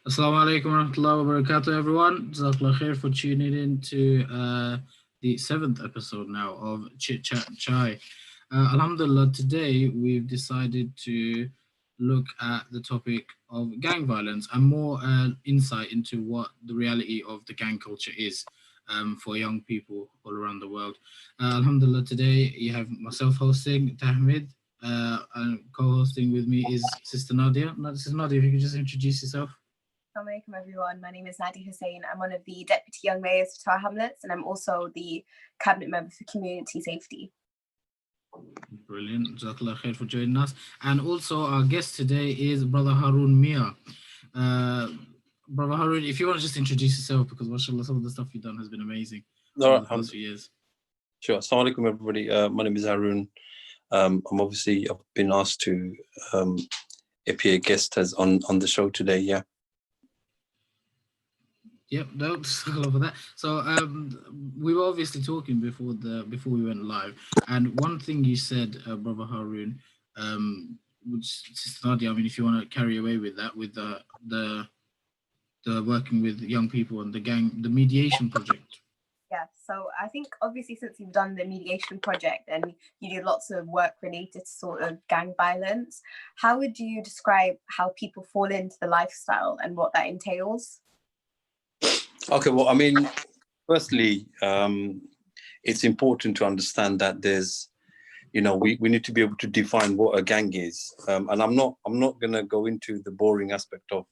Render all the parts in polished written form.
Assalamu alaikum warahmatullahi wabarakatuh, everyone. Jazakallah khair for tuning in to the seventh episode now of Chit Chat Chai. Alhamdulillah, today we've decided to look at the topic of gang violence and more insight into what the reality of the gang culture is for young people all around the world. Alhamdulillah, today you have myself hosting, Tahmid, and co-hosting with me is Sister Nadia. Sister Nadia, if you could just introduce yourself. Assalamu alaikum everyone. My name is Nadi Hussain. I'm one of the Deputy Young Mayors for Tower Hamlets and I'm also the Cabinet Member for Community Safety. Brilliant. Jazakallah khair for joining us. And also our guest today is Brother Harun Mia. Brother Harun, if you want to just introduce yourself, because mashallah, some of the stuff you've done has been amazing over the past few years. Sure. Assalamu alaikum everybody. My name is Harun. I've been asked to appear guest as on the show today, yeah. Yep, no, for that. So we were obviously talking before we went live, and one thing you said, Brother Harun, which Sister Nadia, I mean, if you want to carry away with that, with the working with young people and the mediation project. Yeah, so I think obviously since you've done the mediation project and you do lots of work related to sort of gang violence, how would you describe how people fall into the lifestyle and what that entails? Okay, well, I mean, firstly, it's important to understand that there's, we need to be able to define what a gang is. And I'm not going to go into the boring aspect of,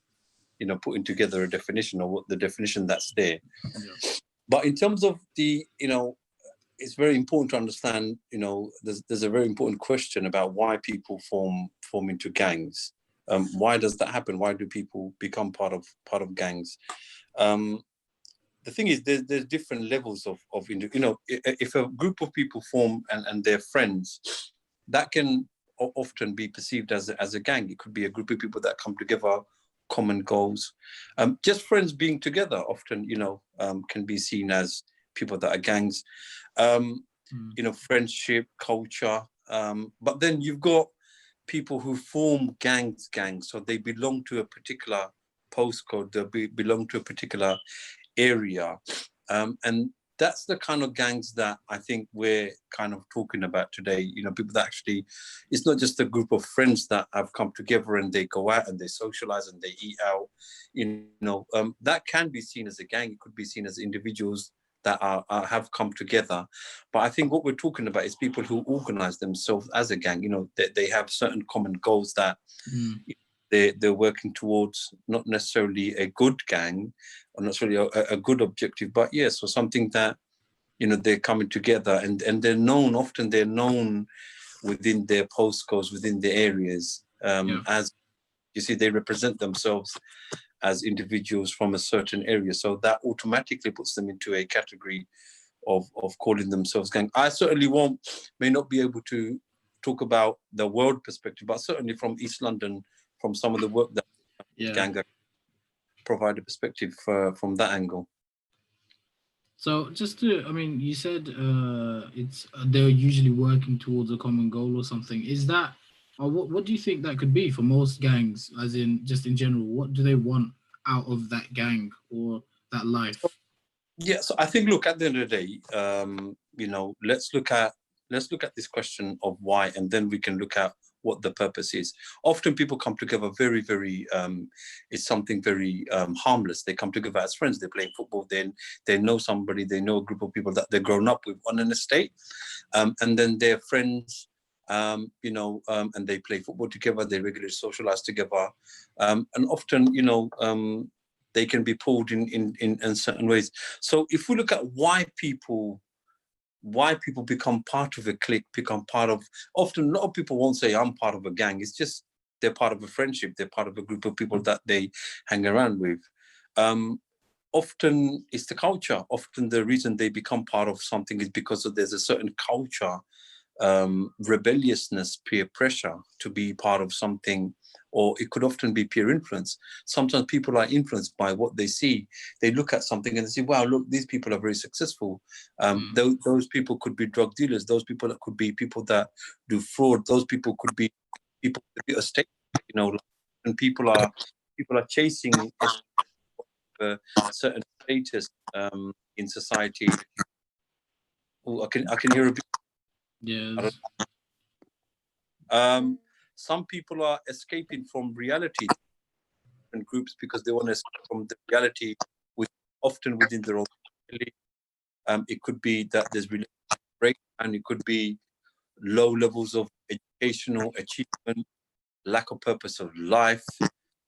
putting together a definition or what the definition that's there. Yeah. But in terms of the, it's very important to understand, there's a very important question about why people form into gangs. Why does that happen? Why do people become part of gangs? The thing is, there's different levels of if a group of people form and they're friends, that can often be perceived as a gang. It could be a group of people that come together, common goals. Just friends being together often, can be seen as people that are gangs. Friendship, culture. But then you've got people who form gangs. So they belong to a particular postcode, they belong to a particular area, and that's the kind of gangs that I think we're kind of talking about today. People that actually, it's not just a group of friends that have come together and they go out and they socialize and they eat out. That can be seen as a gang. It could be seen as individuals that have come together. But I think what we're talking about is people who organize themselves as a gang. They have certain common goals that they're working towards, not necessarily a good gang or not necessarily a good objective, but yes, or something that, they're coming together and they're known within their postcodes, within their areas, as you see, they represent themselves as individuals from a certain area. So that automatically puts them into a category of calling themselves gang. I certainly may not be able to talk about the world perspective, but certainly from East London, from some of the work that gang provide a perspective from that angle. So you said they're usually working towards a common goal or something. Is that, or what do you think that could be for most gangs, as in just in general? What do they want out of that gang or that life? Yeah, so I think, look, at the end of the day, let's look at this question of why, and then we can look at what the purpose is. Often people come together very, very, it's something very harmless. They come together as friends, they're playing football, then they know somebody, they know a group of people that they've grown up with on an estate, and then they're friends, and they play football together, they regularly socialize together, and often, they can be pulled in certain ways. So if we look at why people become part of a clique, often a lot of people won't say I'm part of a gang. It's just they're part of a friendship. They're part of a group of people that they hang around with. Often it's the culture. Often the reason they become part of something is because there's a certain culture, rebelliousness, peer pressure to be part of something, or it could often be peer influence. Sometimes people are influenced by what they see. They look at something and they say, wow, look, these people are very successful. Those people could be drug dealers. Those people could be people that do fraud. Those people could be people that do estate, and people people are chasing a certain status in society. Oh, I can hear a bit. Yes. Some people are escaping from reality and groups because they want to escape from the reality, which often within their own family. It could be that there's really breakdown. It could be low levels of educational achievement, lack of purpose of life.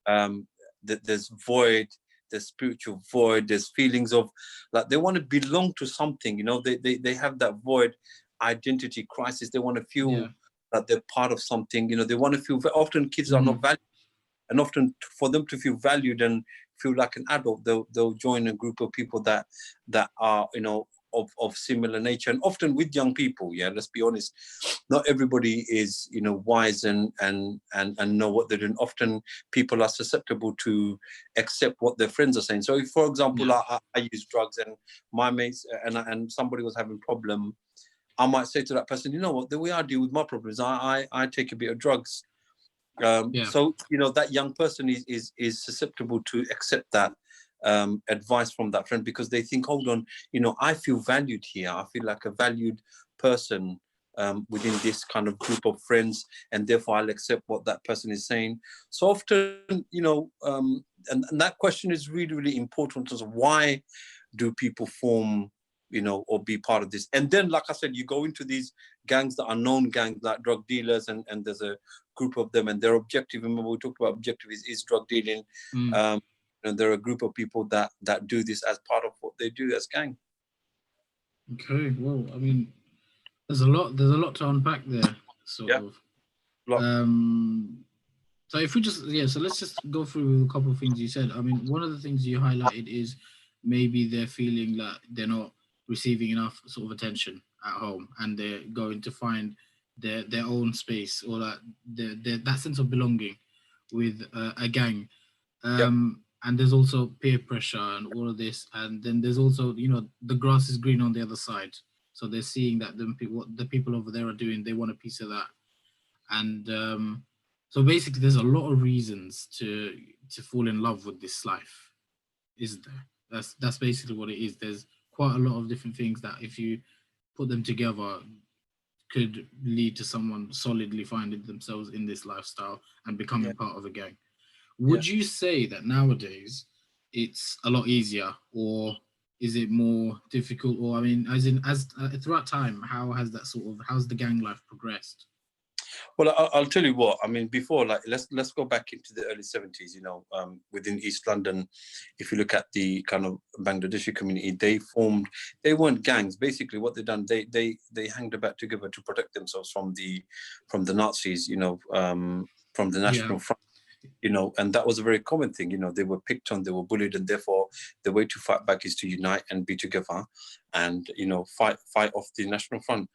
That there's void, there's spiritual void. There's feelings of like they want to belong to something. You know, they have that void identity crisis. They want to feel that they're part of something. You know, they want to feel. Often kids are not valued, and often for them to feel valued and feel like an adult, they'll join a group of people that are, you know, of similar nature, and often with young people. Yeah, let's be honest, not everybody is, you know, wise and know what they're doing. Often people are susceptible to accept what their friends are saying. So if, for example, I use drugs and my mates and somebody was having problem, I might say to that person, you know what, the way I deal with my problems, I take a bit of drugs. So, you know, that young person is susceptible to accept that advice from that friend, because they think, hold on, you know, I feel valued here. I feel like a valued person within this kind of group of friends, and therefore I'll accept what that person is saying. So often, you know, and that question is really, really important in terms of why do people form, you know, or be part of this. And then, like I said, you go into these gangs that are known gangs, like drug dealers, and there's a group of them, and their objective, remember we talked about objective is drug dealing. And there are a group of people that do this as part of what they do as gang. Okay, well, I mean, there's a lot to unpack there, sort of. So if we just so let's just go through a couple of things you said. I mean, one of the things you highlighted is maybe they're feeling that they're not receiving enough sort of attention at home, and they're going to find their own space, or that sense of belonging with a gang. And there's also peer pressure and all of this, and then there's also, you know, the grass is green on the other side. So they're seeing that what the people over there are doing, they want a piece of that. And so basically, there's a lot of reasons to fall in love with this life, isn't there? That's basically what it is. There's quite a lot of different things that, if you put them together, could lead to someone solidly finding themselves in this lifestyle and becoming part of a gang. Would you say that nowadays it's a lot easier, or is it more difficult? Or I mean, as throughout time, how's the gang life progressed? Well, I'll tell you what. I mean, before, like, let's go back into the early 70s. You know, within East London, if you look at the kind of Bangladeshi community, they weren't gangs. Basically, what they done, they hanged about together to protect themselves from the Nazis. You know, from the National Front. You know, and that was a very common thing. You know, they were picked on, they were bullied, and therefore the way to fight back is to unite and be together, and, you know, fight off the National Front.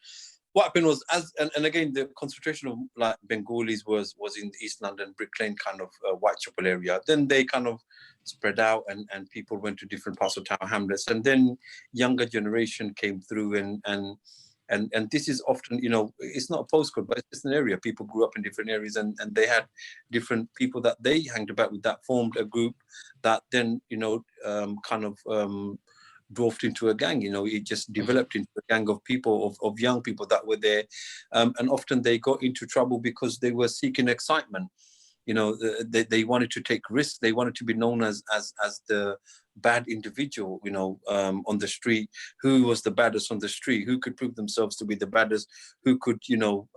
What happened was, and again, the concentration of like Bengalis was in East London, Brick Lane, kind of Whitechapel area. Then they kind of spread out, and people went to different parts of Tower Hamlets, and then younger generation came through, and this is often, you know, it's not a postcode, but it's just an area. People grew up in different areas, and they had different people that they hanged about with, that formed a group that then, you know, kind of dwarfed into a gang. You know, it just developed into a gang of people, of young people that were there, and often they got into trouble because they were seeking excitement. You know, they wanted to take risks. They wanted to be known as the bad individual, you know, on the street. Who was the baddest on the street? Who could prove themselves to be the baddest? Who could, you know,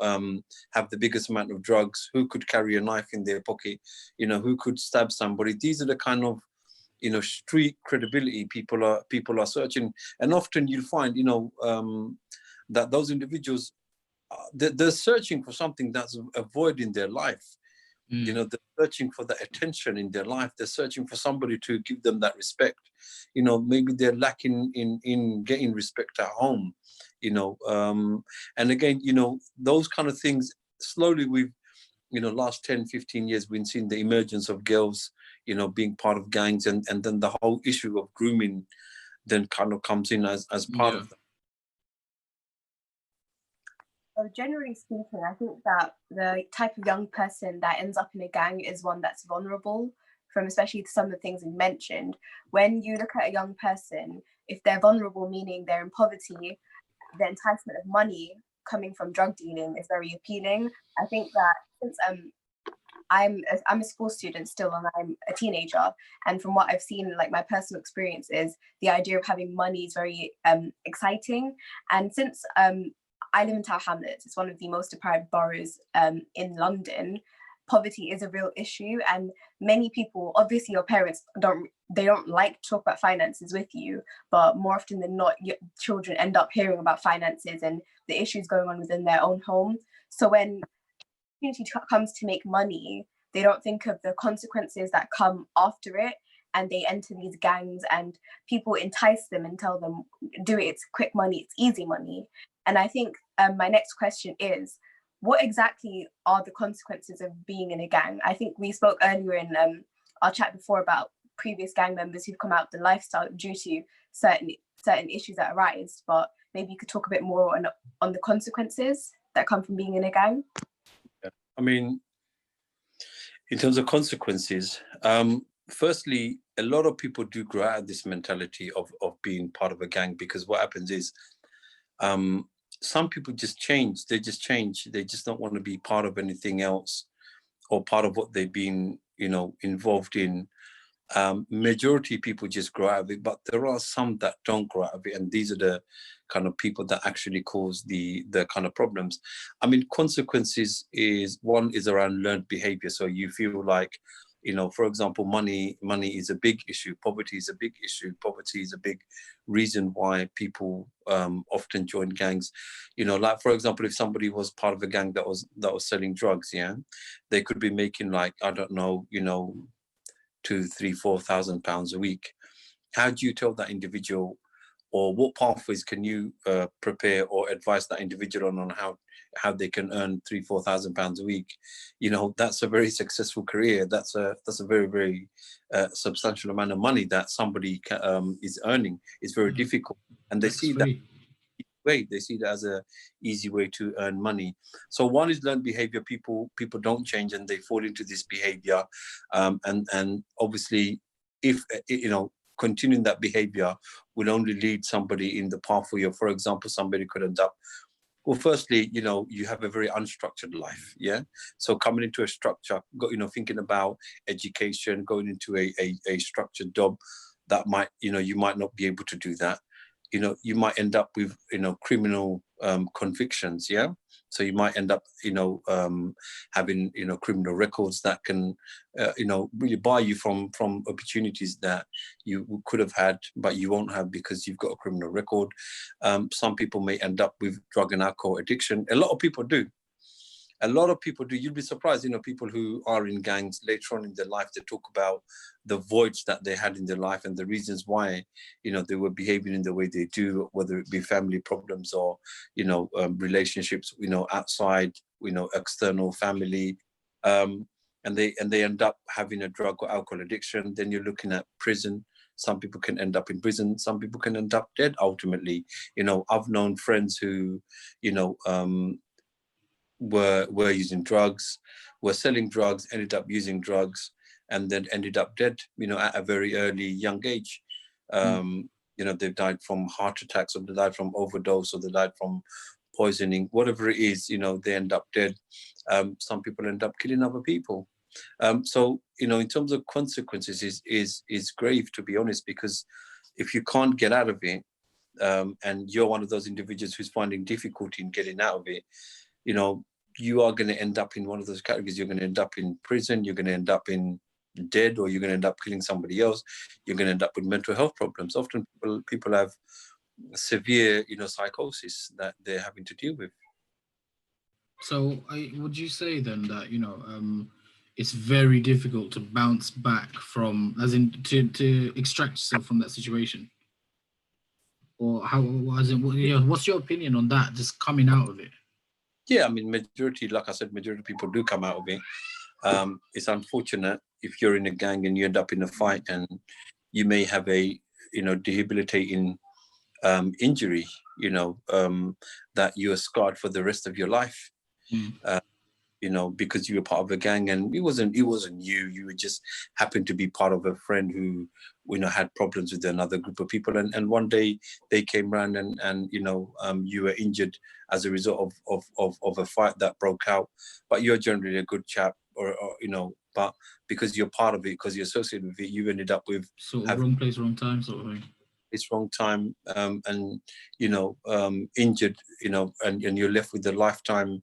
have the biggest amount of drugs? Who could carry a knife in their pocket? You know, who could stab somebody? These are the kind of, you know, street credibility people are searching. And often you'll find, you know, that those individuals, they're searching for something that's a void in their life. You know, they're searching for that attention in their life. They're searching for somebody to give them that respect. You know, maybe they're lacking in getting respect at home, you know. And again, you know, those kind of things, slowly we've, you know, last 10, 15 years, we've seen the emergence of girls, you know, being part of gangs, and then the whole issue of grooming then kind of comes in as part of that. So generally speaking, I think that the type of young person that ends up in a gang is one that's vulnerable, from especially some of the things we mentioned. When you look at a young person, if they're vulnerable, meaning they're in poverty, the enticement of money coming from drug dealing is very appealing. I think that since I'm a school student still, and I'm a teenager, and from what I've seen, like my personal experience is the idea of having money is very exciting. And since I live in Tower Hamlets, it's one of the most deprived boroughs in London, poverty is a real issue, and many people, obviously your parents don't like to talk about finances with you, but more often than not, your children end up hearing about finances and the issues going on within their own home. So when opportunity comes to make money, they don't think of the consequences that come after it, and they enter these gangs and people entice them and tell them, do it, it's quick money, it's easy money. And I think my next question is, what exactly are the consequences of being in a gang? I think we spoke earlier in our chat before about previous gang members who've come out of the lifestyle due to certain issues that arise, but maybe you could talk a bit more on the consequences that come from being in a gang. I mean, in terms of consequences, firstly, a lot of people do grow out of this mentality of being part of a gang, because what happens is some people just change. They just change. They just don't want to be part of anything else or part of what they've been, involved in. Majority of people just grow out of it, but there are some that don't grow out of it, and these are the kind of people that actually cause the kind of problems. I mean, consequences is around learned behavior. So you feel like, for example, money is a big issue. Poverty is a big issue. Poverty is a big reason why people often join gangs. Like, for example, if somebody was part of a gang that was selling drugs, yeah, they could be making, like, I don't know, £2,000, £3,000, £4,000 a week. How do you tell that individual, or what pathways can you prepare or advise that individual on how they can earn £3,000, £4,000 a week? That's a very successful career. That's a very, very substantial amount of money that somebody is earning. It's very difficult, and they see that way. They see that as a easy way to earn money. So one is learned behavior. People don't change, and they fall into this behavior, and obviously, if continuing that behavior will only lead somebody in the path where, for example, somebody could end up. Well, firstly, you have a very unstructured life, yeah. So coming into a structure, thinking about education, going into a structured job, that might, you might not be able to do that. You might end up with, criminal convictions, yeah. So you might end up, having, criminal records that can, really buy you from opportunities that you could have had, but you won't have because you've got a criminal record. Some people may end up with drug and alcohol addiction. A lot of people do. You'd be surprised, people who are in gangs later on in their life, they talk about the voids that they had in their life and the reasons why, they were behaving in the way they do, whether it be family problems or, relationships, outside, external family. And they end up having a drug or alcohol addiction. Then you're looking at prison. Some people can end up in prison. Some people can end up dead ultimately. I've known friends who, were using drugs, were selling drugs, ended up using drugs, and then ended up dead, at a very early young age. They've died from heart attacks, or they died from overdose, or they died from poisoning, whatever it is, they end up dead. Some people end up killing other people. So, in terms of consequences is grave, to be honest, because if you can't get out of it, and you're one of those individuals who's finding difficulty in getting out of it, you are going to end up in one of those categories. You're going to end up in prison, you're going to end up in dead, or you're going to end up killing somebody else. You're going to end up with mental health problems. Often people have severe, psychosis that they're having to deal with. So would you say then that, it's very difficult to bounce back from, as in to extract yourself from that situation? Or how, what's your opinion on that, just coming out of it? Yeah, I mean, majority of people do come out of it. It's unfortunate if you're in a gang and you end up in a fight and you may have a, debilitating injury, that you are scarred for the rest of your life. you know, because you were part of a gang, and it wasn't you. You were just happened to be part of a friend who, you know, had problems with another group of people, and one day they came round, and you know, you were injured as a result of a fight that broke out. But you're generally a good chap, or you know, but because you're part of it, because you're associated with it, you ended up with Sort of wrong place, wrong time sort of thing. it's wrong time, and you know, injured, you know, and you're left with a lifetime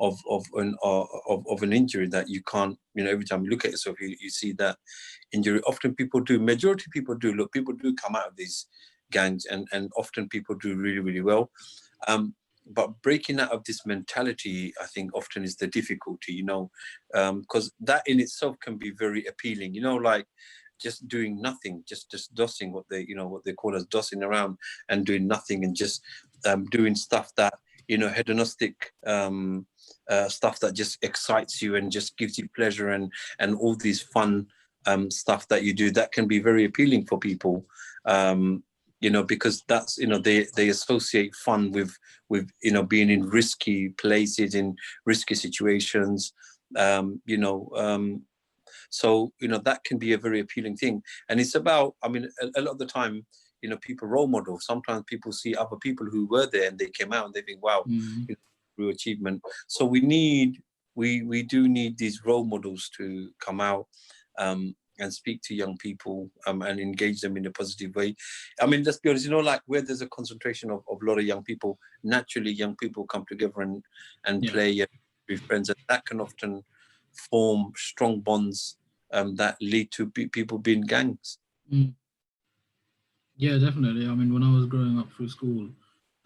of an injury that you can't, you know, every time you look at yourself, you see that injury. Often people do, majority of people do, look, people do come out of these gangs, and often people do really, really well. But breaking out of this mentality, I think often is the difficulty, you know, because that in itself can be very appealing, you know, like just doing nothing, just dossing, what they, you know, what they call as dossing around and doing nothing, and just doing stuff that, you know, hedonistic stuff that just excites you and just gives you pleasure, and all these fun stuff that you do, that can be very appealing for people. You know, because that's, you know, they associate fun with, you know, being in risky places, in risky situations, you know, so, you know, that can be a very appealing thing. And it's about, I mean, a lot of the time, you know, people role model. Sometimes people see other people who were there and they came out and they think, wow, you know, real achievement. So we do need these role models to come out and speak to young people and engage them in a positive way. I mean, let's be honest, you know, like where there's a concentration of a lot of young people, naturally young people come together and play and be friends. And that can often form strong bonds that lead to people being gangs. Yeah, definitely. I mean, when I was growing up through school,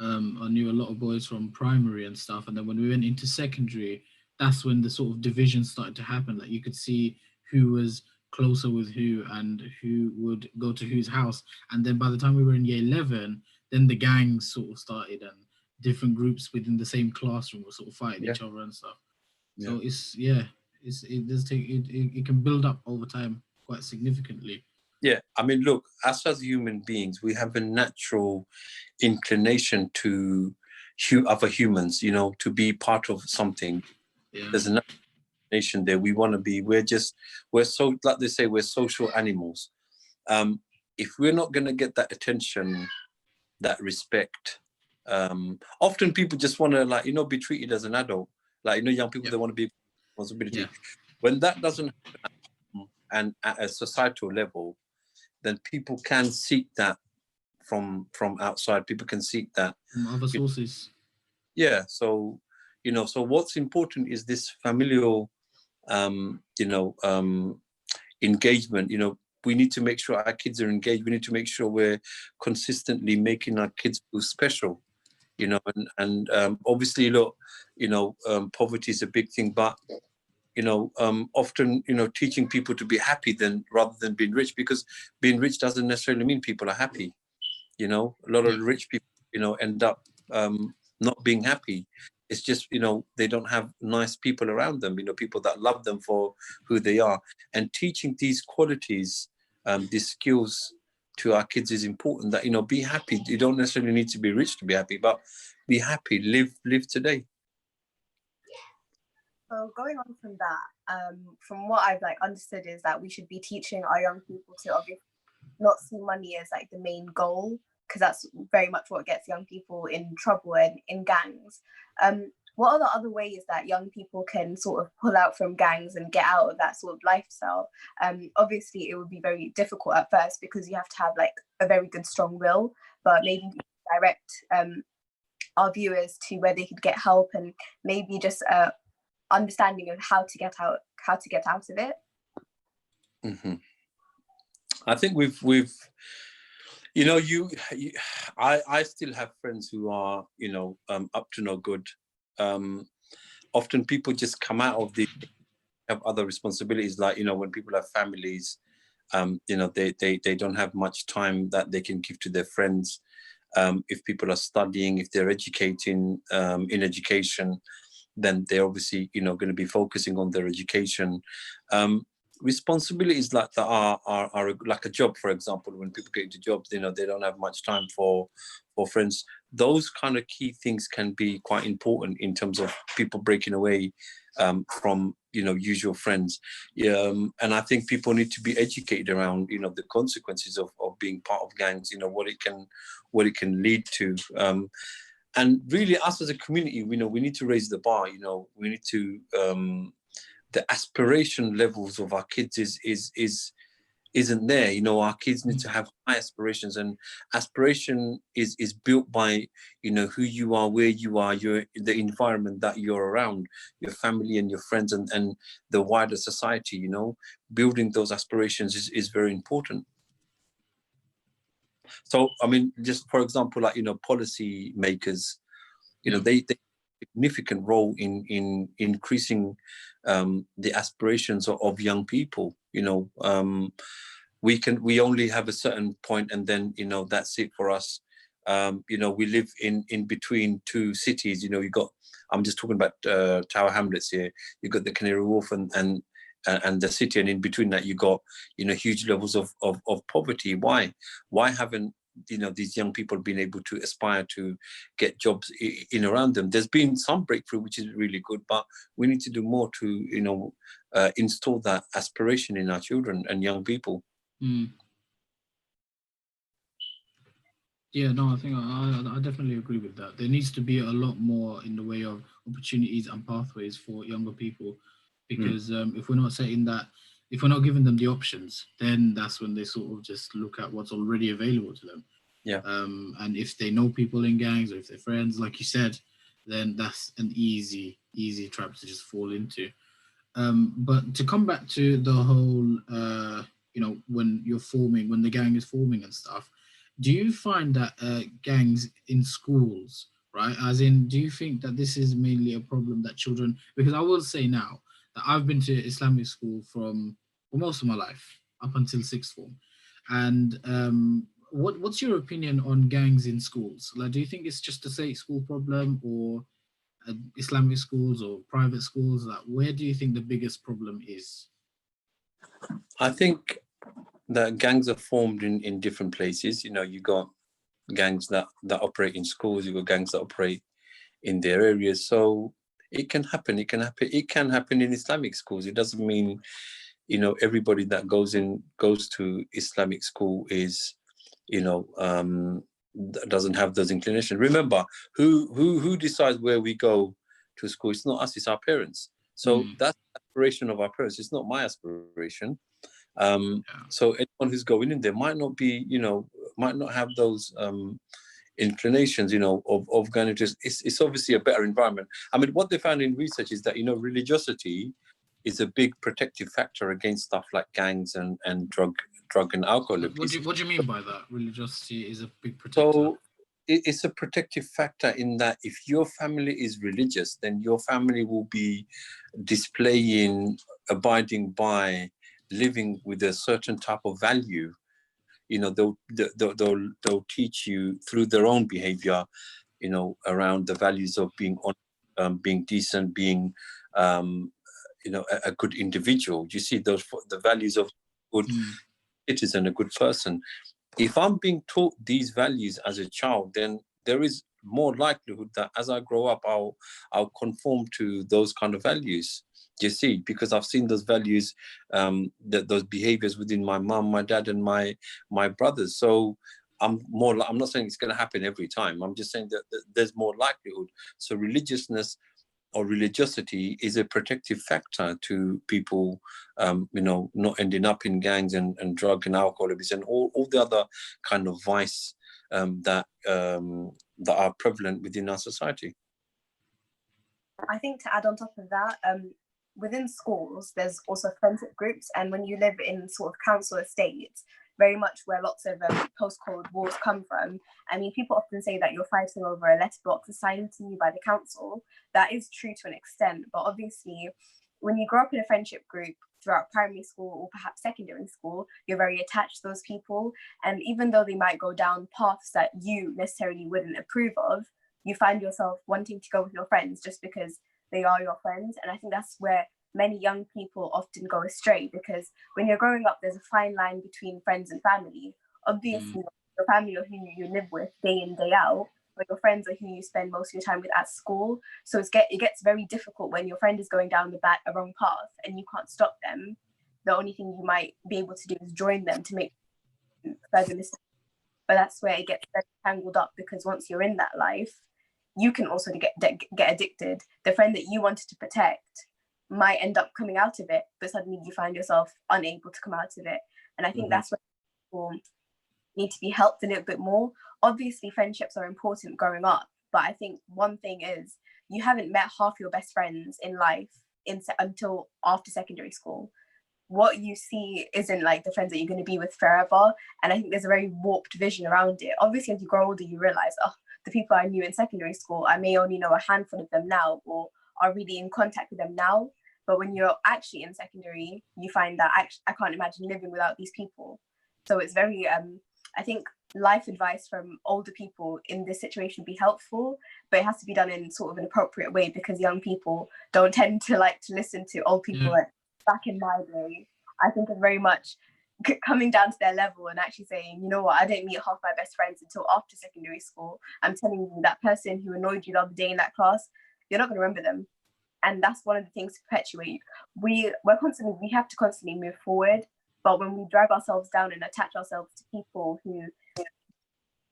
I knew a lot of boys from primary and stuff. And then when we went into secondary, that's when the sort of division started to happen. Like you could see who was closer with who and who would go to whose house. And then by the time we were in year 11, then the gangs sort of started, and different groups within the same classroom were sort of fighting each other and stuff. So it does take it can build up over time quite significantly. Yeah, I mean, look, us as human beings, we have a natural inclination to other humans, you know, to be part of something. Yeah. There's a nation there. We want to be. We're so, like they say, we're social animals. If we're not going to get that attention, that respect, often people just want to, like, you know, be treated as an adult. Like, you know, young people, they want to be responsibility. Yeah. When that doesn't happen, and at a societal level, then people can seek that from outside. People can seek that From other sources. Yeah. So, you know, so what's important is this familial, you know, engagement. You know, we need to make sure our kids are engaged. We need to make sure we're consistently making our kids feel special. You know, and obviously, look, you know, poverty is a big thing, but you know, often, you know, teaching people to be happy rather than being rich, because being rich doesn't necessarily mean people are happy. You know, a lot of rich people, you know, end up not being happy. It's just, you know, they don't have nice people around them, you know, people that love them for who they are. And teaching these qualities, these skills to our kids is important, that, you know, be happy. You don't necessarily need to be rich to be happy, but be happy, live today. So going on from that, from what I've like understood is that we should be teaching our young people to obviously not see money as like the main goal, because that's very much what gets young people in trouble and in gangs. What are the other ways that young people can sort of pull out from gangs and get out of that sort of lifestyle? Obviously, it would be very difficult at first because you have to have like a very good, strong will, but maybe direct our viewers to where they could get help, and maybe just understanding of how to get out of it. Mm-hmm. I think we've you know, I still have friends who are, you know, up to no good. Often people just come out of have other responsibilities, like, you know, when people have families, you know, they don't have much time that they can give to their friends. If people are studying, if they're educating in education, then they're obviously, you know, going to be focusing on their education. Responsibilities like that are like a job, for example. When people get into jobs, you know, they don't have much time for friends. those kind of key things can be quite important in terms of people breaking away from, you know, usual friends. And I think people need to be educated around, you know, the consequences of being part of gangs, you know, what it can lead to. And really, us as a community, you know, we need to raise the bar. You know, we need to the aspiration levels of our kids isn't there. You know, our kids need to have high aspirations, and aspiration is built by, you know, who you are, where you are, the environment that you're around, your family and your friends, and the wider society. You know, building those aspirations is very important. So, I mean, just for example, like, you know, policy makers, you know, they significant role in increasing the aspirations of young people. You know, we only have a certain point, and then, you know, that's it for us. You know, we live in between two cities. You know, I'm just talking about Tower Hamlets here. You got the Canary Wharf and the city, and in between that you got, you know, huge levels of poverty. Why haven't, you know, these young people been able to aspire to get jobs in around them? There's been some breakthrough, which is really good, but we need to do more to, you know, install that aspiration in our children and young people. Yeah, no, I think I definitely agree with that. There needs to be a lot more in the way of opportunities and pathways for younger people, because if we're not setting that, if we're not giving them the options, then that's when they sort of just look at what's already available to them. Yeah. And if they know people in gangs, or if they're friends, like you said, then that's an easy trap to just fall into. But to come back to the whole, you know, when the gang is forming and stuff, do you find that gangs in schools, right? As in, do you think that this is mainly a problem that children? Because I will say now that I've been to Islamic school for most of my life up until sixth form, and what's your opinion on gangs in schools? Like, do you think it's just a state school problem, or Islamic schools or private schools? Like, where do you think the biggest problem is? I think that gangs are formed in different places. You know, you got gangs that operate in schools, you got gangs that operate in their areas. So it can happen. It can happen in Islamic schools. It doesn't mean, you know, everybody that goes to Islamic school is, you know, doesn't have those inclinations. Remember, who decides where we go to school? It's not us, it's our parents. So that's the aspiration of our parents. It's not my aspiration. So anyone who's going in there might not be, you know, might not have those inclinations, you know, of going into. It's obviously a better environment. I mean, what they found in research is that, you know, religiosity is a big protective factor against stuff like gangs and drug and alcohol abuse. What do you mean by that? Religiosity is a big protector. So it's a protective factor in that if your family is religious, then your family will be displaying, abiding by, living with a certain type of value. You know, they'll teach you through their own behavior, you know, around the values of being honest, being decent, being you know, a good individual. You see the values of good citizen, a good person. If I'm being taught these values as a child, then there is more likelihood that as I grow up, I'll conform to those kind of values. You see, because I've seen those values, those behaviors within my mum, my dad, and my brothers. So I'm not saying it's going to happen every time. I'm just saying that there's more likelihood. So religiousness or religiosity is a protective factor to people, you know, not ending up in gangs and drug and alcohol abuse and all the other kind of vice that are prevalent within our society. I think to add on top of that, within schools, there's also friendship groups, and when you live in sort of council estates, very much where lots of post-Cold Wars come from. I mean, people often say that you're fighting over a letterbox assigned to you by the council. That is true to an extent, but obviously, when you grow up in a friendship group throughout primary school or perhaps secondary school, you're very attached to those people. And even though they might go down paths that you necessarily wouldn't approve of, you find yourself wanting to go with your friends just because they are your friends. And I think that's where many young people often go astray, because when you're growing up, there's a fine line between friends and family. Obviously, your family or who you live with day in, day out, but your friends are who you spend most of your time with at school. So it gets very difficult when your friend is going down a wrong path and you can't stop them. The only thing you might be able to do is join them to make further mistakes. But that's where it gets very tangled up, because once you're in that life, you can also get addicted. The friend that you wanted to protect might end up coming out of it, but suddenly you find yourself unable to come out of it. And I think that's where people need to be helped a little bit more. Obviously, friendships are important growing up, but I think one thing is you haven't met half your best friends in life until after secondary school. What you see isn't like the friends that you're going to be with forever. And I think there's a very warped vision around it. Obviously, as you grow older, you realize, oh, the people I knew in secondary school, I may only know a handful of them now, or are really in contact with them now. But when you're actually in secondary, you find that I can't imagine living without these people. So it's very, I think life advice from older people in this situation would be helpful, but it has to be done in sort of an appropriate way, because young people don't tend to like to listen to old people. Like, back in my day, I think it's very much coming down to their level and actually saying, you know what, I didn't meet half my best friends until after secondary school. I'm telling you, that person who annoyed you the other day in that class, you're not going to remember them. And that's one of the things to perpetuate. We have to constantly move forward. But when we drag ourselves down and attach ourselves to people who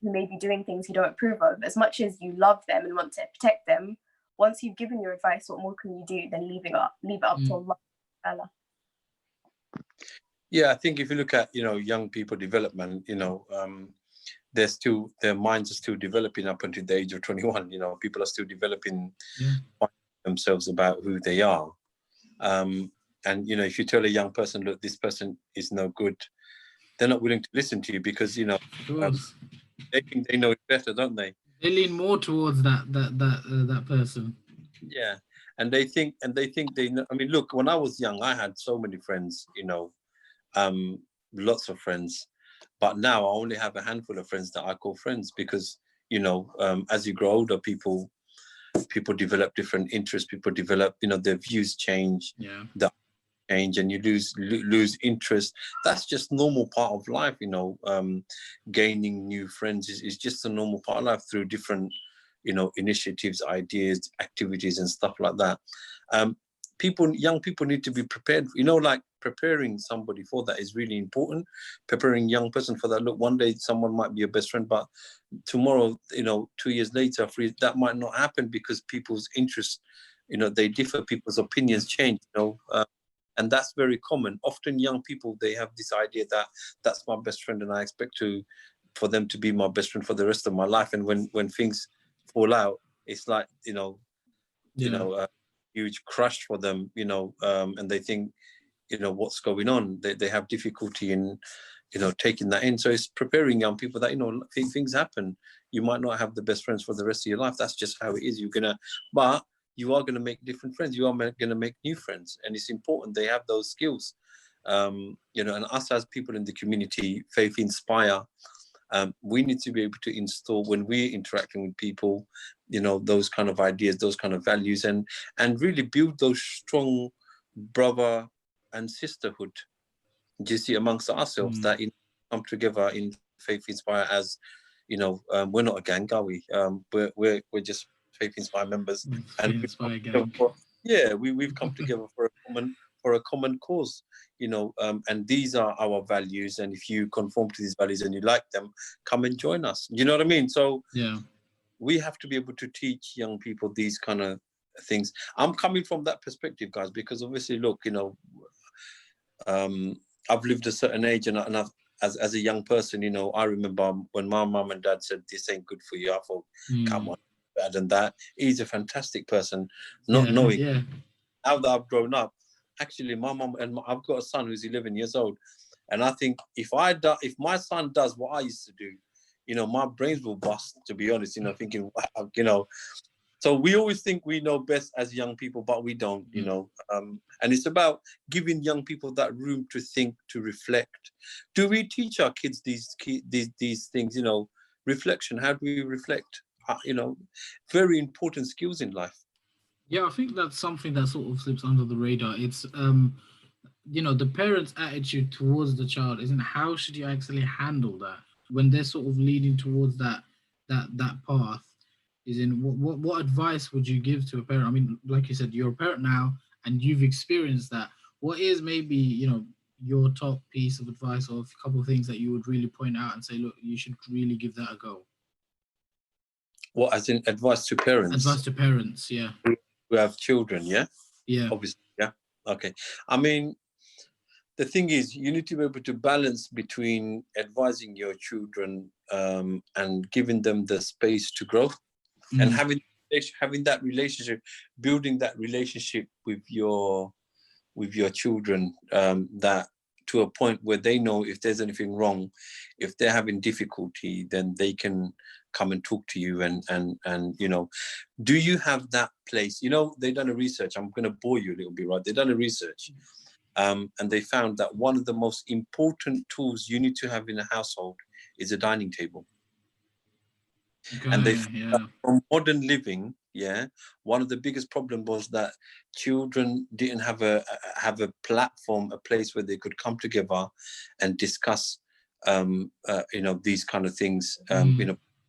may be doing things you don't approve of, as much as you love them and want to protect them, once you've given your advice, what more can you do than leave it up to Allah? Yeah, I think if you look at, young people development, their minds are still developing up until the age of 21. People are still developing themselves about who they are. And, if you tell a young person, look, this person is no good, they're not willing to listen to you, because, they think they know it better, don't they? They lean more towards that person. Yeah. And they think they know. I mean, look, when I was young, I had so many friends, lots of friends. But now I only have a handful of friends that I call friends, because, as you grow older, people develop different interests. People develop, their views change. Yeah. Change, and you lose interest. That's just normal part of life. Gaining new friends is just a normal part of life through different, initiatives, ideas, activities, and stuff like that. Young people need to be prepared. Like preparing somebody for that is really important. Preparing young person for that. Look, one day someone might be your best friend, but tomorrow, 2 years later, that might not happen, because people's interests, they differ. People's opinions change. And that's very common. Often young people, they have this idea that that's my best friend, and I expect for them to be my best friend for the rest of my life. And when things fall out, it's like, a huge crush for them, and they think, what's going on. They have difficulty in, taking that in. So it's preparing young people that, things happen. You might not have the best friends for the rest of your life. That's just how it is. But you are going to make different friends. You are going to make new friends. And it's important they have those skills. And us as people in the community, Faith Inspire, we need to be able to install, when we're interacting with people, those kind of ideas, those kind of values, and really build those strong brother and sisterhood, do you see, amongst ourselves, that come together in Faith Inspire as, we're not a gang, are we? We're just Faith Inspire members, and we've come together for a common cause, and these are our values. And if you conform to these values and you like them, come and join us. You know what I mean? So we have to be able to teach young people these kind of things. I'm coming from that perspective, guys, because obviously, look, I've lived a certain age, and I've, as a young person, I remember when my mum and dad said, this ain't good for you. I thought, come on, better than that. He's a fantastic person, not knowing. Now that I've grown up, actually, my mum and I've got a son who's 11 years old, and I think if my son does what I used to do, my brains will bust, to be honest. Thinking, wow, So we always think we know best as young people, but we don't. And it's about giving young people that room to think, to reflect. Do we teach our kids these things? Reflection. How do we reflect? Very important skills in life. Yeah, I think that's something that sort of slips under the radar. It's the parents' attitude towards the child isn't how should you actually handle that when they're sort of leading towards that path. is in what advice would you give to a parent? I mean, like you said, you're a parent now and you've experienced that. What is maybe, your top piece of advice or a couple of things that you would really point out and say, look, you should really give that a go? What, as in advice to parents? Advice to parents, yeah. Who have children, yeah? Yeah. Obviously, yeah. Okay. I mean, the thing is, you need to be able to balance between advising your children and giving them the space to grow, and having that relationship, building that relationship with your children, that to a point where they know if there's anything wrong, if they're having difficulty, then they can come and talk to you. And do you have that place? They've done a research. I'm going to bore you a little bit, right? They've done a research. And they found that one of the most important tools you need to have in a household is a dining table. Okay, and they from modern living, one of the biggest problems was that children didn't have a platform, a place where they could come together and discuss these kind of things,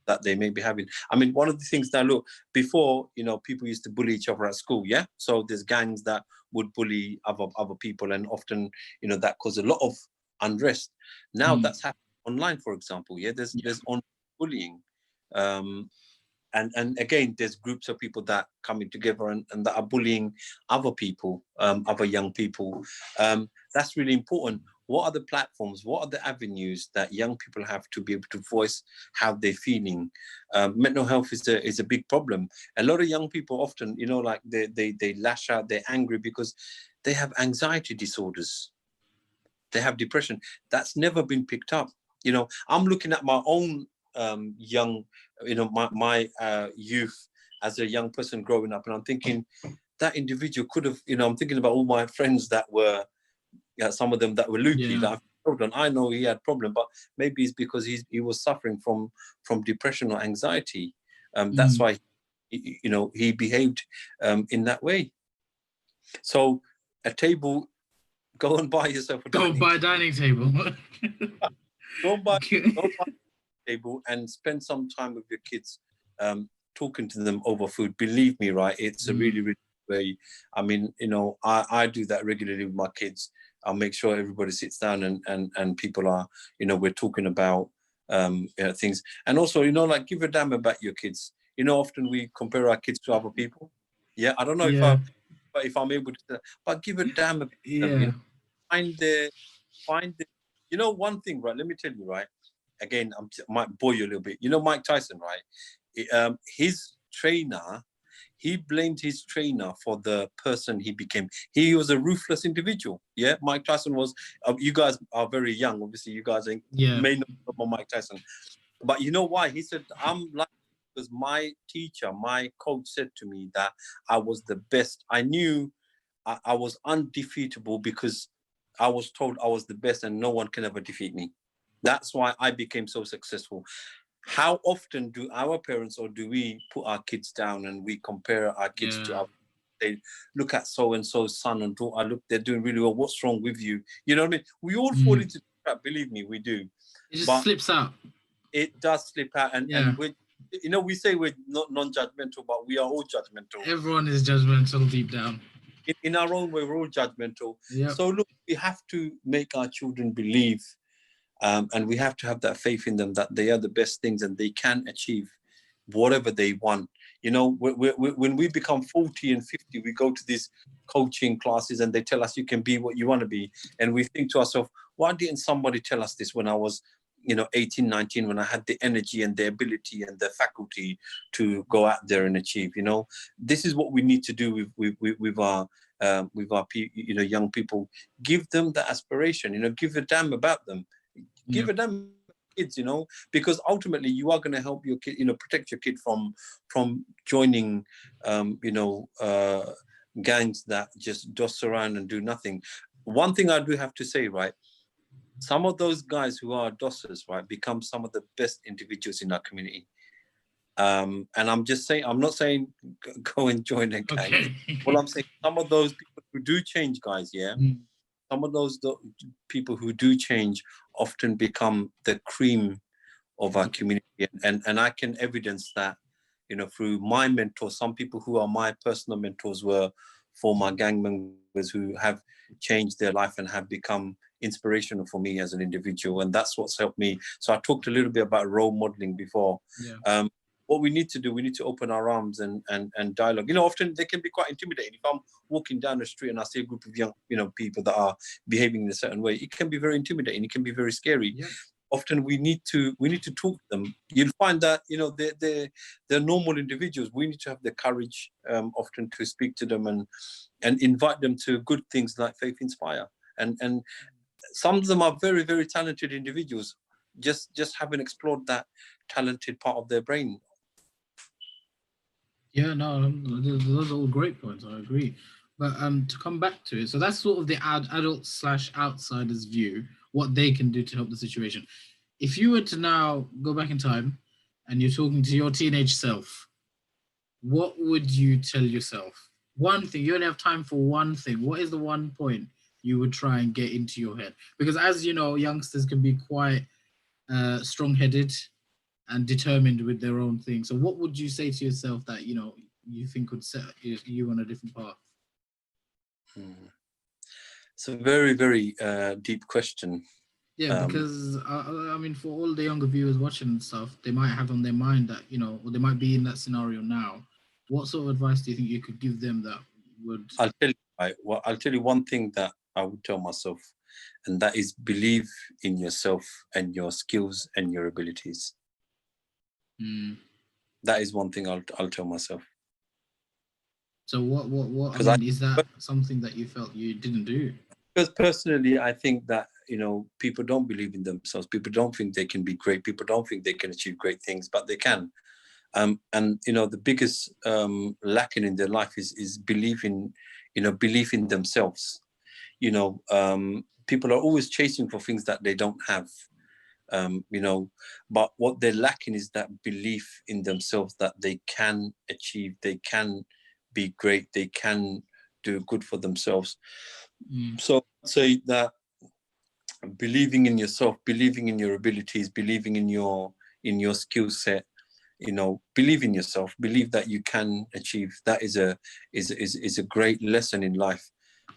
that they may be having. I mean, one of the things that, look, before, people used to bully each other at school, so there's gangs that would bully other people, and often, that caused a lot of unrest. Now that's happening online, for example. There's online bullying. And again, there's groups of people that coming together and that are bullying other people, other young people. That's really important. What are the platforms? What are the avenues that young people have to be able to voice how they're feeling? Mental health is a big problem. A lot of young people often, like they lash out, they're angry because they have anxiety disorders. They have depression. That's never been picked up. I'm looking at my own young, my youth as a young person growing up, and I'm thinking that individual could have, I'm thinking about all my friends that were, some of them that were loopy, that I've children. I know he had problem, but maybe it's because he was suffering from depression or anxiety. That's why, he behaved in that way. So a table, go and buy yourself a dining table. Go buy a table and spend some time with your kids, talking to them over food. Believe me, right? It's a really, really way. I mean, I do that regularly with my kids. I'll make sure everybody sits down and people are, we're talking about things. And also, like, give a damn about your kids. Often we compare our kids to other people. Yeah, I don't know if I'm able to, but give a damn about them. Find the, one thing, right? Let me tell you, right? Again, I might bore you a little bit. Mike Tyson, right? His trainer, he blamed his trainer for the person he became. He was a ruthless individual. Yeah, Mike Tyson was. You guys are very young. Obviously, you guys may not know about Mike Tyson, but you know why? He said, "I'm like." Because my teacher, my coach said to me that I was the best. I knew I was undefeatable because I was told I was the best and no one can ever defeat me. That's why I became so successful. How often do our parents, or do we put our kids down and we compare our kids to our, they look at so-and-so's son and daughter, look, they're doing really well. What's wrong with you? You know what I mean? We all fall into that, believe me, we do. It just slips out. It does slip out. And we're, we say we're not non-judgmental, but we are all judgmental. Everyone is judgmental deep down. In our own way, we're all judgmental. Yep. So look, we have to make our children believe, and we have to have that faith in them that they are the best things and they can achieve whatever they want. When we become 40 and 50, we go to these coaching classes and they tell us you can be what you want to be. And we think to ourselves, why didn't somebody tell us this when I was 18, 19, when I had the energy and the ability and the faculty to go out there and achieve? This is what we need to do with our young people. Give them the aspiration. Give a damn about them. Give a damn kids. Because ultimately you are going to help your kid. Protect your kid from joining gangs that just doss around and do nothing. One thing I do have to say, right? Some of those guys who are dossers, right, become some of the best individuals in our community. And I'm just saying, I'm not saying go and join a gang. Okay. Well, I'm saying some of those people who do change, guys, some of those people who do change often become the cream of our community. And I can evidence that, through my mentors. Some people who are my personal mentors were former gang members who have changed their life and have become inspirational for me as an individual, and that's what's helped me. So I talked a little bit about role modeling before. What we need to do, we need to open our arms and dialogue. Often they can be quite intimidating. If I'm walking down the street and I see a group of young, people that are behaving in a certain way, it can be very intimidating. It can be very scary. Often we need to talk to them. You'll find that they're normal individuals. We need to have the courage often to speak to them and invite them to good things like Faith Inspire. And some of them are very, very talented individuals. Just haven't explored that talented part of their brain. Yeah, no, those are all great points. I agree. But to come back to it, so that's sort of the adult/outsiders view, what they can do to help the situation. If you were to now go back in time and you're talking to your teenage self, what would you tell yourself? One thing, you only have time for one thing. What is the one point you would try and get into your head? Because as you know, youngsters can be quite strong-headed and determined with their own thing. So what would you say to yourself that, you think would set you on a different path? It's a very, very deep question. Yeah, because I mean, for all the younger viewers watching and stuff, they might have on their mind that, or they might be in that scenario now. What sort of advice do you think you could give them that would... I'll tell you one thing that I would tell myself, and that is believe in yourself and your skills and your abilities. That is one thing I'll tell myself. So what I mean, is that something that you felt you didn't do? Because personally, I think that, people don't believe in themselves. People don't think they can be great. People don't think they can achieve great things, but they can. And, the biggest lacking in their life is belief in themselves. People are always chasing for things that they don't have. But what they're lacking is that belief in themselves that they can achieve, they can be great, they can do good for themselves. So I'd say that believing in yourself, believing in your abilities, believing in your skill set, believe in yourself, believe that you can achieve. That is a great lesson in life.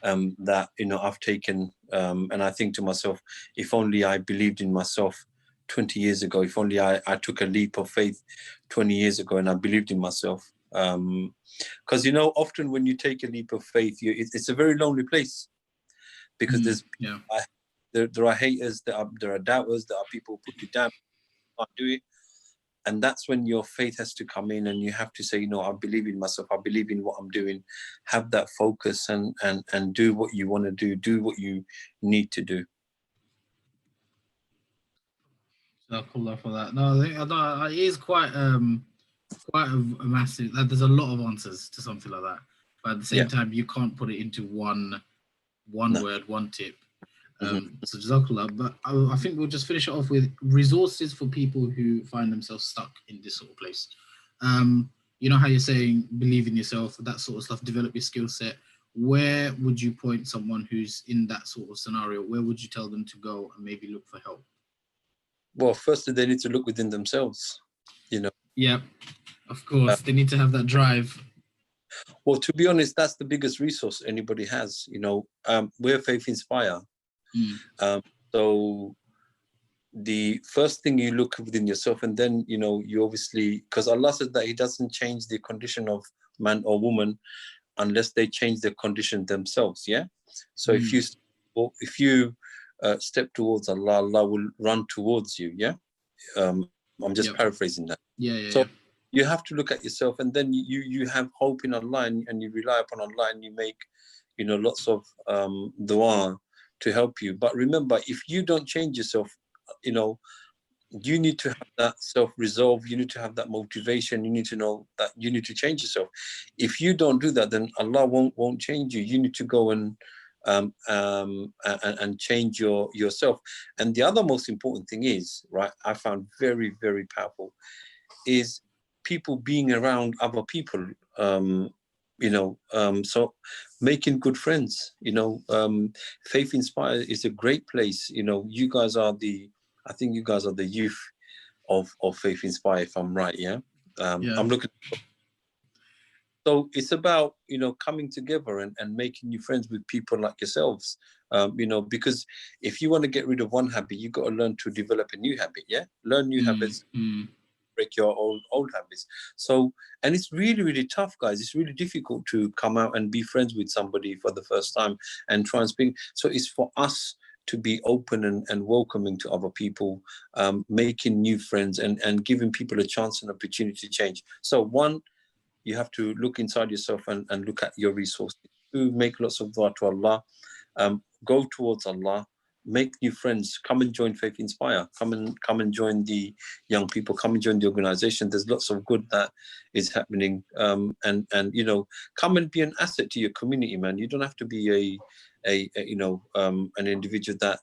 That I've taken, and I think to myself, if only I believed in myself 20 years ago, if only I took a leap of faith 20 years ago and I believed in myself. Because often when you take a leap of faith, it's a very lonely place, because there are haters, there are doubters, there are people who put you down, you can't do it. And that's when your faith has to come in, and you have to say, I believe in myself. I believe in what I'm doing. Have that focus and do what you want to do what you need to do. Jazakallah for that. No, I think it is quite a massive. There's a lot of answers to something like that, but at the same time, you can't put it into one word, one tip. So Jazakallah, but I think we'll just finish it off with resources for people who find themselves stuck in this sort of place. You know how you're saying believe in yourself, that sort of stuff, develop your skill set. Where would you point someone who's in that sort of scenario? Where would you tell them to go and maybe look for help? Well, firstly, they need to look within themselves. Yeah, of course, they need to have that drive. Well, to be honest, that's the biggest resource anybody has. We're Faith Inspire. So the first thing, you look within yourself, and then you obviously, because Allah says that He doesn't change the condition of man or woman unless they change their condition themselves. So if you step towards Allah, Allah will run towards you. I'm just paraphrasing that. So you have to look at yourself, and then you have hope in Allah, and you rely upon Allah, and you make lots of dua to help you. But remember, if you don't change yourself, you need to have that self-resolve, you need to have that motivation, you need to know that you need to change yourself. If you don't do that, then Allah won't change you. You need to go and change yourself. And the other most important thing is, right, I found very, very powerful, is people being around other people. So making good friends. Faith Inspire is a great place. You guys are I think you guys are the youth of Faith Inspire, if I'm right. Yeah. I'm looking. So it's about, coming together and making new friends with people like yourselves, because if you want to get rid of one habit, you've got to learn to develop a new habit. Yeah. Learn new habits, break your old habits. So, and it's really, really tough, guys. It's really difficult to come out and be friends with somebody for the first time and try and speak. So it's for us to be open and welcoming to other people, making new friends and giving people a chance and opportunity to change. So one, you have to look inside yourself and look at your resources. To make lots of dua to Allah, go towards Allah, make new friends, come and join Faith Inspire, come and join the young people, come and join the organization. There's lots of good that is happening. And come and be an asset to your community, man. You don't have to be an individual that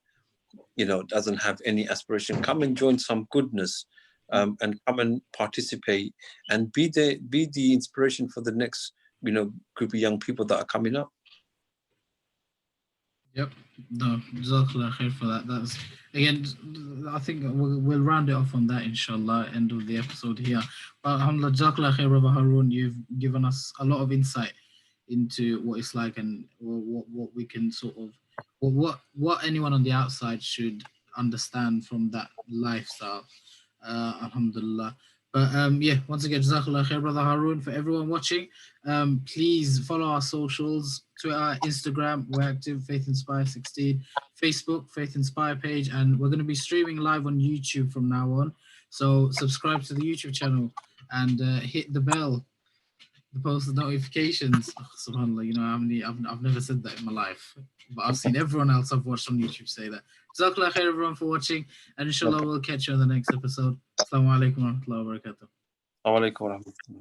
doesn't have any aspiration. Come and join some goodness. And come and participate and be the inspiration for the next group of young people that are coming up. Yep. No, Jazakallah khair for that. That's, again, I think we'll round it off on that, inshallah, end of the episode here. But alhamdulillah, Jazakallah khair, Brother Harun. You've given us a lot of insight into what it's like and what we can sort of, what anyone on the outside should understand from that lifestyle. Alhamdulillah. But once again, Jazakallah khair, Brother Harun. For everyone watching, please follow our socials: Twitter, Instagram, we're active, Faith Inspire 16, Facebook, Faith Inspire page, and we're going to be streaming live on YouTube from now on. So subscribe to the YouTube channel and hit the bell, the post notifications. Oh, subhanAllah, how many, I've never said that in my life, but I've seen everyone else I've watched on YouTube say that. Jazakallah khair, everyone, for watching, and inshallah we'll catch you on the next episode. Assalamu alaikum wa rahmatullahi wa barakatuh.